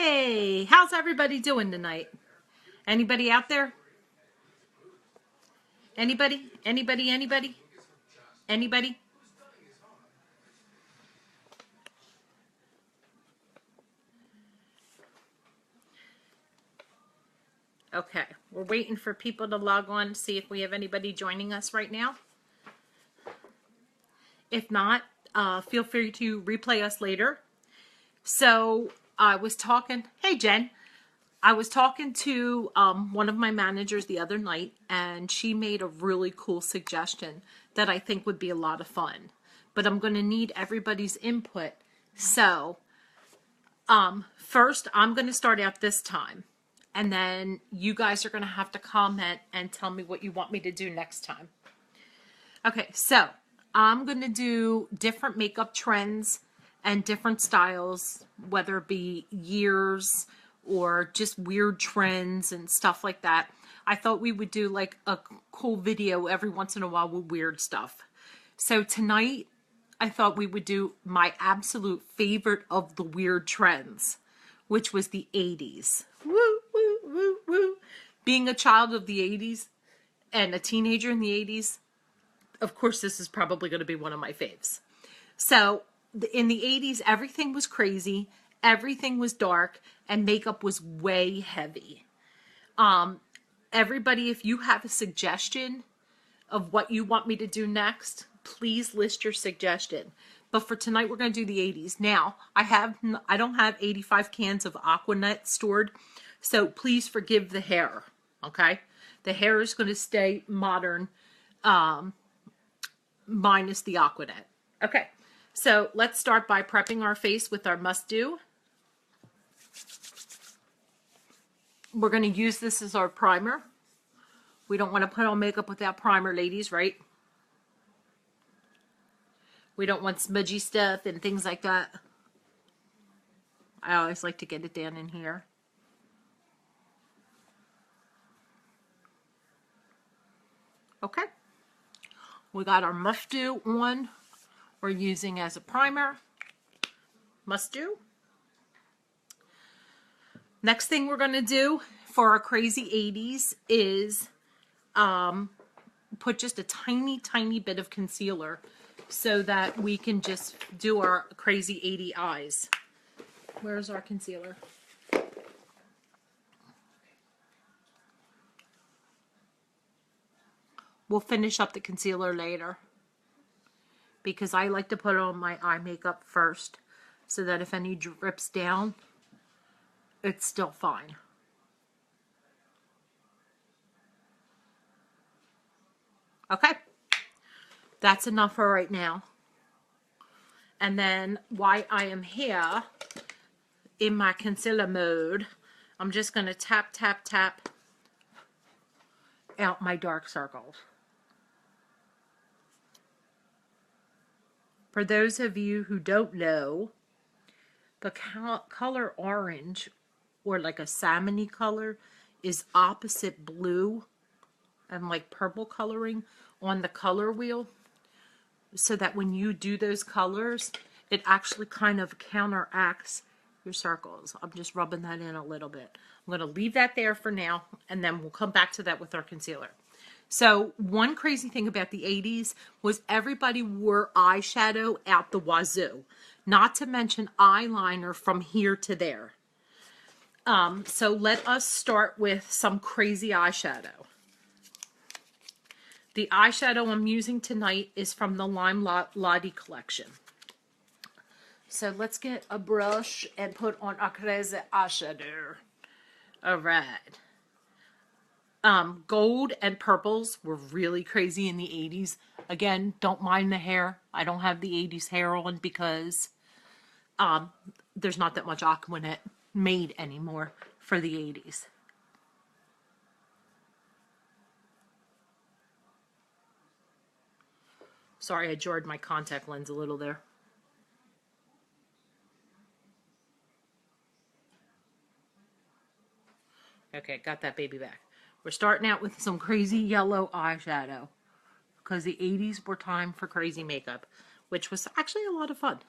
Hey, how's everybody doing tonight? Anybody out there? Anybody? Anybody? Anybody? Anybody? Okay, we're waiting for people to log on to see if we have anybody joining us right now. If not, feel free to replay us later. So I was talking, hey Jen, I was talking to one of my managers the other night, and she made a really cool suggestion that I think would be a lot of fun. But I'm going to need everybody's input. So first, I'm going to start out this time. And then you guys are going to have to comment and tell me what you want me to do next time. Okay, so I'm going to do different makeup trends and different styles, whether it be years or just weird trends and stuff like that. I thought we would do like a cool video every once in a while with weird stuff. So tonight, I thought we would do my absolute favorite of the weird trends, which was the 80s. Woo, woo, woo, woo. Being a child of the 80s and a teenager in the 80s, of course, this is probably going to be one of my faves. So in the 80s, everything was crazy, everything was dark, and makeup was way heavy. Everybody, if you have a suggestion of what you want me to do next, please list your suggestion. But for tonight, we're going to do the 80s. Now, I don't have 85 cans of Aquanet stored, so please forgive the hair, okay? The hair is going to stay modern, minus the Aquanet. Okay, so let's start by prepping our face with our Must Do. We're going to use this as our primer. We don't want to put on makeup without primer, ladies, right? We don't want smudgy stuff and things like that. I always like to get it down in here. Okay. We got our Must Do on. We're using as a primer. Must Do. Next thing we're going to do for our crazy 80s is put just a tiny, tiny bit of concealer so that we can just do our crazy 80 eyes. Where's our concealer? We'll finish up the concealer later because I like to put on my eye makeup first so that if any drips down, it's still fine. Okay, that's enough for right now. And then while I am here in my concealer mode, I'm just going to tap, tap, tap out my dark circles. For those of you who don't know, the color orange, or like a salmon-y color, is opposite blue and like purple coloring on the color wheel, so that when you do those colors, it actually kind of counteracts your circles. I'm just rubbing that in a little bit. I'm going to leave that there for now, and then we'll come back to that with our concealer. So one crazy thing about the 80s was everybody wore eyeshadow out the wazoo, not to mention eyeliner from here to there. So let us start with some crazy eyeshadow. The eyeshadow I'm using tonight is from the Lime Lottie collection. So let's get a brush and put on our crazy eyeshadow. All right. Gold and purples were really crazy in the 80s. Again, don't mind the hair. I don't have the 80s hair on because there's not that much Aquanet made anymore for the 80s. Sorry, I jarred my contact lens a little there. Okay, got that baby back. We're starting out with some crazy yellow eyeshadow because the 80s were time for crazy makeup, which was actually a lot of fun.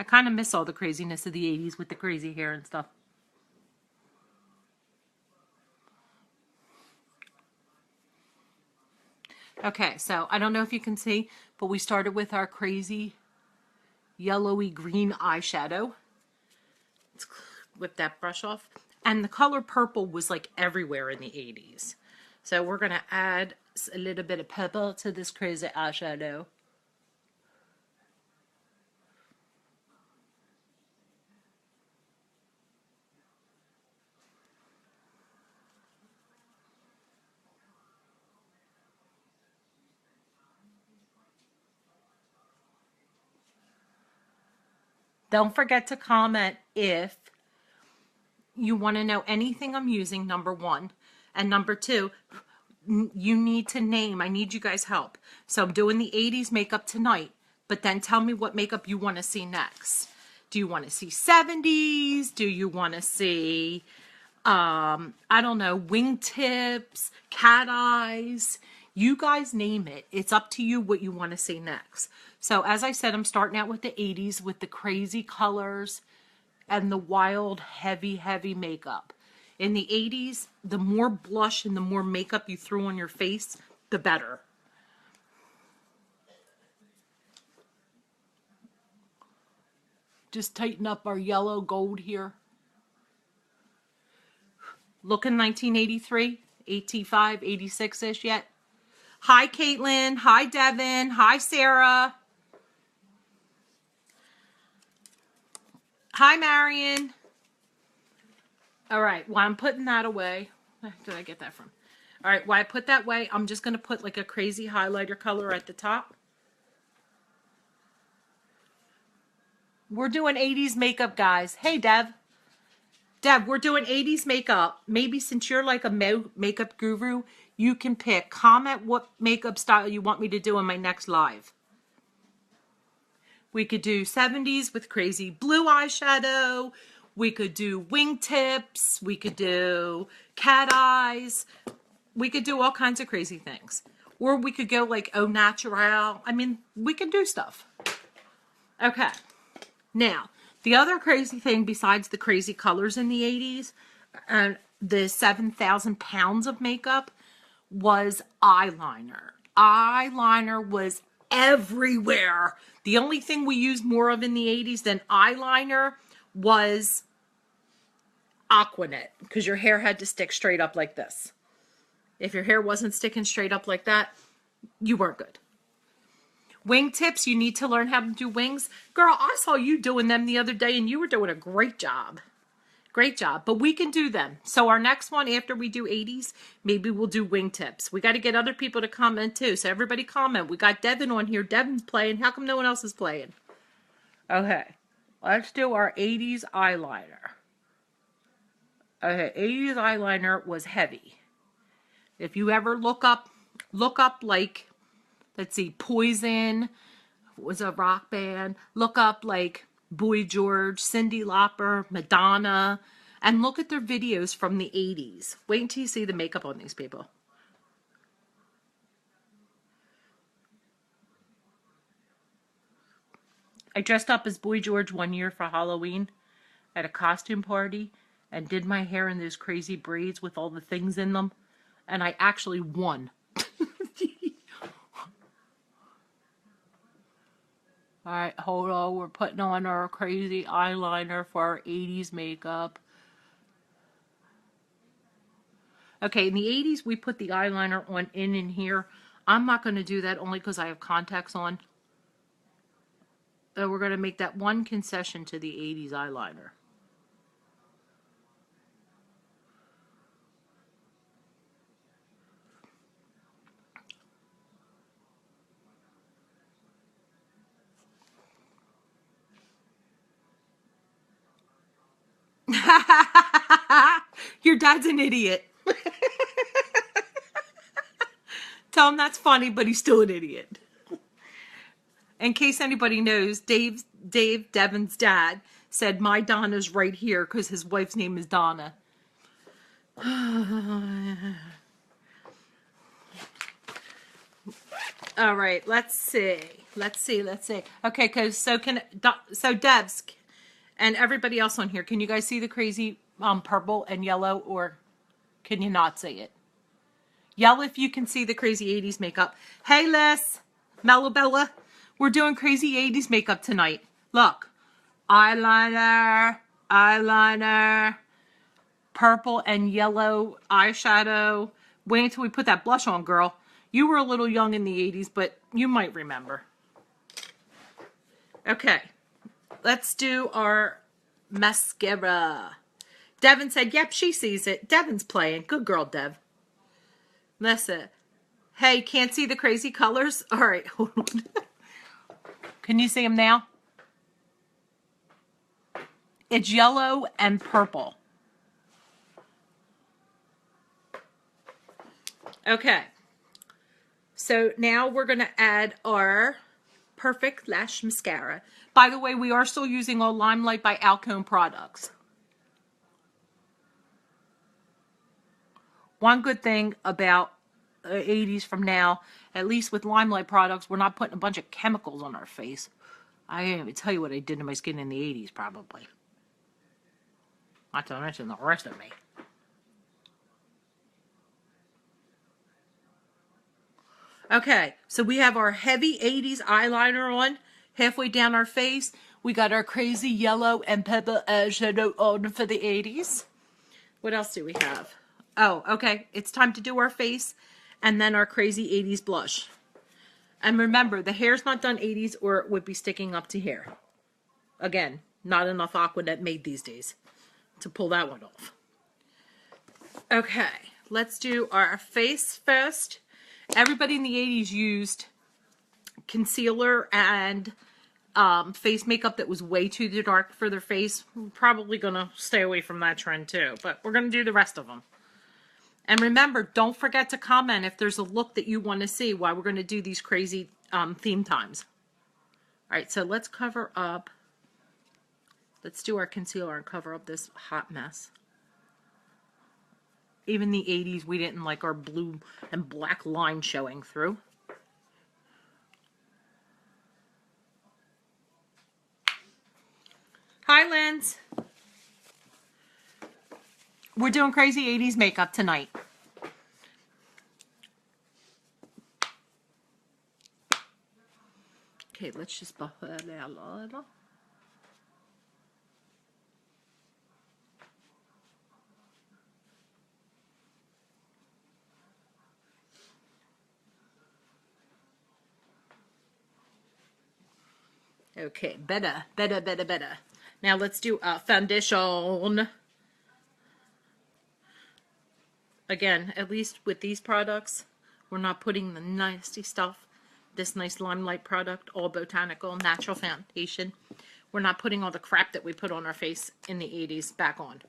kind of miss all the craziness of the 80s with the crazy hair and stuff. Okay, so I don't know if you can see, but we started with our crazy yellowy green eyeshadow. Let's whip that brush off. And the color purple was like everywhere in the 80s. So we're going to add a little bit of purple to this crazy eyeshadow. Don't forget to comment if you want to know anything I'm using, number one. And number two, you need to name. I need you guys' help. So I'm doing the 80s makeup tonight, but then tell me what makeup you want to see next. Do you want to see 70s? Do you want to see, I don't know, wingtips, cat eyes? You guys name it. It's up to you what you want to see next. So as I said, I'm starting out with the 80s with the crazy colors and the wild, heavy makeup. In the 80s, the more blush and the more makeup you threw on your face, the better. Just tighten up our yellow gold here. Looking 1983, 85, 86-ish yet? Hi, Caitlin. Hi, Devin. Hi, Sarah. Hi, Marion. All right, while I'm putting that away, where did I get that from? All right, while I put that away, I'm just going to put like a crazy highlighter color at the top. We're doing 80s makeup, guys. Hey, Dev. Dev, we're doing 80s makeup. Maybe since you're like a makeup guru, you can pick. Comment what makeup style you want me to do in my next live. We could do 70s with crazy blue eyeshadow. We could do wingtips. We could do cat eyes. We could do all kinds of crazy things. Or we could go like au naturel. I mean, we can do stuff. Okay. Now, the other crazy thing besides the crazy colors in the 80s and the 7,000 pounds of makeup was eyeliner. Eyeliner was everywhere. The only thing we used more of in the 80s than eyeliner was Aquanet, because your hair had to stick straight up like this. If your hair wasn't sticking straight up like that, you weren't good. Wingtips, you need to learn how to do wings. Girl, I saw you doing them the other day and you were doing a great job. Great job. But we can do them. So our next one after we do 80s, maybe we'll do wingtips. We got to get other people to comment too. So everybody comment. We got Devin on here. Devin's playing. How come no one else is playing? Okay. Let's do our 80s eyeliner. Okay, 80s eyeliner was heavy. If you ever look up like, let's see, Poison was a rock band. Look up like Boy George, Cyndi Lauper, Madonna, and look at their videos from the 80s. Wait until you see the makeup on these people. I dressed up as Boy George one year for Halloween at a costume party and did my hair in those crazy braids with all the things in them, and I actually won. All right, hold on. We're putting on our crazy eyeliner for our 80s makeup. Okay, in the 80s, we put the eyeliner on in here. I'm not going to do that only because I have contacts on. We're going to make that one concession to the 80s eyeliner. Your dad's an idiot. Tell him that's funny, but he's still an idiot. In case anybody knows, Dave, Devin's dad, said my Donna's right here because his wife's name is Donna. All right, let's see. Okay, so Debs and everybody else on here, can you guys see the crazy purple and yellow, or can you not see it? Yell if you can see the crazy 80s makeup. Hey, Liz, Mellabella, we're doing crazy 80s makeup tonight. Look, eyeliner, purple and yellow eyeshadow. Wait until we put that blush on, girl. You were a little young in the 80s, but you might remember. Okay, let's do our mascara. Devin said, yep, she sees it. Devin's playing. Good girl, Dev. Listen. Hey, can't see the crazy colors? All right, hold on. Can you see them now? It's yellow and purple. Okay. So now we're going to add our Perfect Lash Mascara. By the way, we are still using all Limelight by Alcone products. One good thing about 80s from now, at least with Limelight products, we're not putting a bunch of chemicals on our face. I can't even tell you what I did to my skin in the 80s, probably. Not to mention the rest of me. Okay, so we have our heavy 80s eyeliner on, halfway down our face. We got our crazy yellow and purple eyeshadow on for the 80s. What else do we have? Oh, okay, it's time to do our face and then our crazy 80s blush. And remember, the hair's not done 80s or it would be sticking up to here. Again, not enough Aquanet made these days to pull that one off. Okay, let's do our face first. Everybody in the 80s used concealer and face makeup that was way too dark for their face. We're probably going to stay away from that trend too, but we're going to do the rest of them. And remember, don't forget to comment if there's a look that you want to see while we're going to do these crazy theme times. All right, so let's cover up. Let's do our concealer and cover up this hot mess. Even the 80s, we didn't like our blue and black line showing through. Hi, Linz. We're doing crazy 80s makeup tonight. Okay, let's just buff that out a little. Okay, better. Now let's do a foundation. Again, at least with these products, we're not putting the nasty stuff. This nice Limelight product, all botanical, natural foundation. We're not putting all the crap that we put on our face in the 80s back on.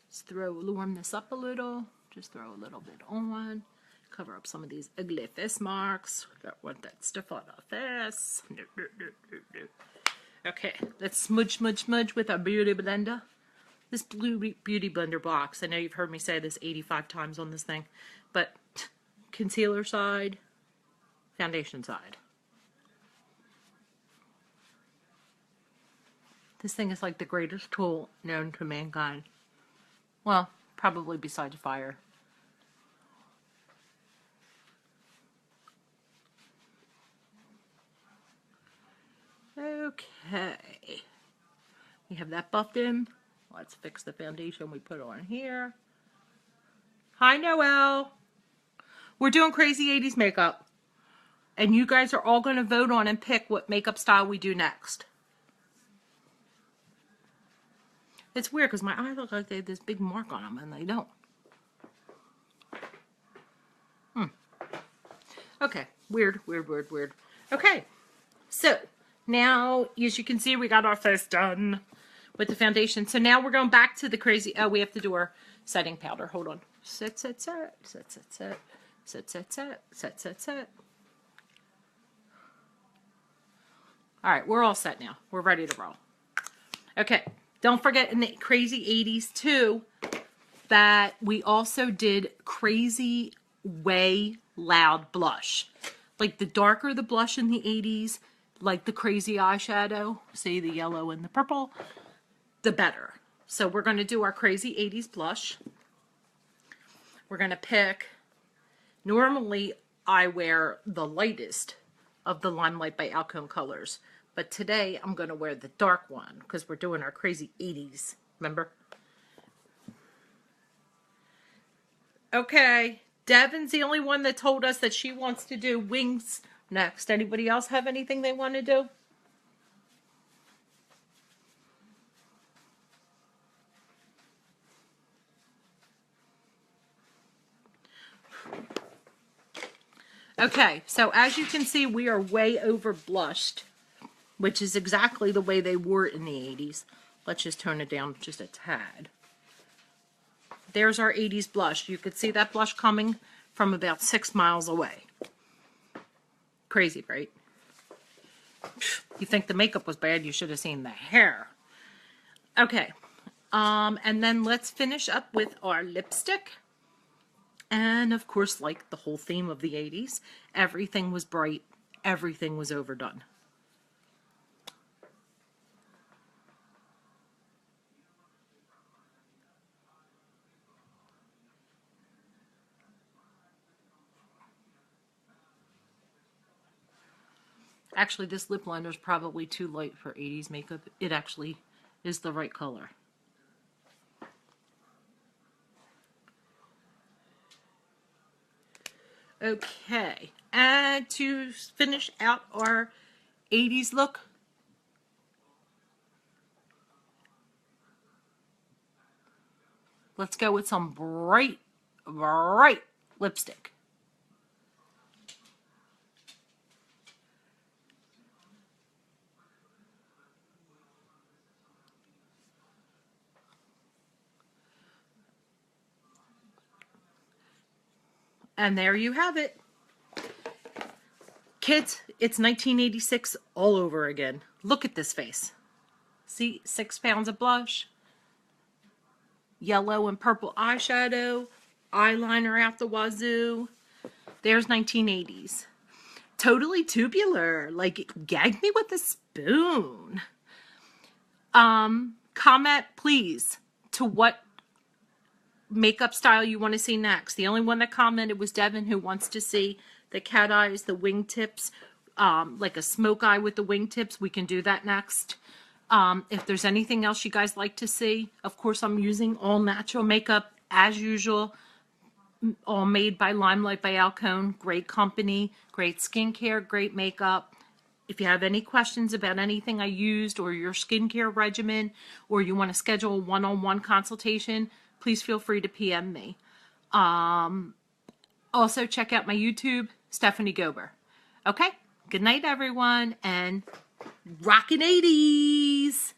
Let's warm this up a little. Just throw a little bit on. Cover up some of these ugly face marks. Don't want that stuff on our face. No. Okay, let's smudge with our beauty blender. This blue beauty blender box. I know you've heard me say this 85 times on this thing, but concealer side, foundation side. This thing is like the greatest tool known to mankind. Well, probably besides fire. Okay, we have that buffed in. Let's fix the foundation we put on here. Hi, Noelle. We're doing crazy 80s makeup. And you guys are all going to vote on and pick what makeup style we do next. It's weird because my eyes look like they have this big mark on them and they don't. Okay, weird. Okay, so now, as you can see, we got our face done with the foundation. So now we're going back to the crazy, oh, we have to do our setting powder. Hold on. Set. All right, we're all set now. We're ready to roll. Okay, don't forget in the crazy 80s too that we also did crazy way loud blush. Like the darker the blush in the 80s, like the crazy eyeshadow, see the yellow and the purple, the better. So we're going to do our crazy 80s blush. We're going to pick, normally I wear the lightest of the Limelight by Alcone colors, but today I'm going to wear the dark one because we're doing our crazy 80s, remember? Okay, Devin's the only one that told us that she wants to do wings next. Anybody else have anything they want to do? Okay, so as you can see, we are way over blushed, which is exactly the way they wore it in the 80s. Let's just tone it down just a tad. There's our 80s blush. You could see that blush coming from about 6 miles away. Crazy, right? You think the makeup was bad, you should have seen the hair. Okay, and then let's finish up with our lipstick. And of course, like the whole theme of the 80s, everything was bright, everything was overdone. Actually, this lip liner is probably too light for 80s makeup. It actually is the right color. Okay, and to finish out our 80s look, let's go with some bright, bright lipstick. And there you have it. Kids, it's 1986 all over again. Look at this face. See, 6 pounds of blush, yellow and purple eyeshadow, eyeliner out the wazoo. There's 1980s. Totally tubular, like gag me with a spoon. Comment, please, to what makeup style you want to see next. The only one that commented was Devin, who wants to see the cat eyes, the wingtips, like a smoke eye with the wingtips. We can do that next. If there's anything else you guys like to see, of course, I'm using all natural makeup as usual, all made by Limelight by Alcone. Great company, great skincare, great makeup. If you have any questions about anything I used or your skincare regimen, or you want to schedule a one-on-one consultation, please feel free to PM me. Also, check out my YouTube, Stephanie Gober. Okay, good night, everyone, and rockin' 80s!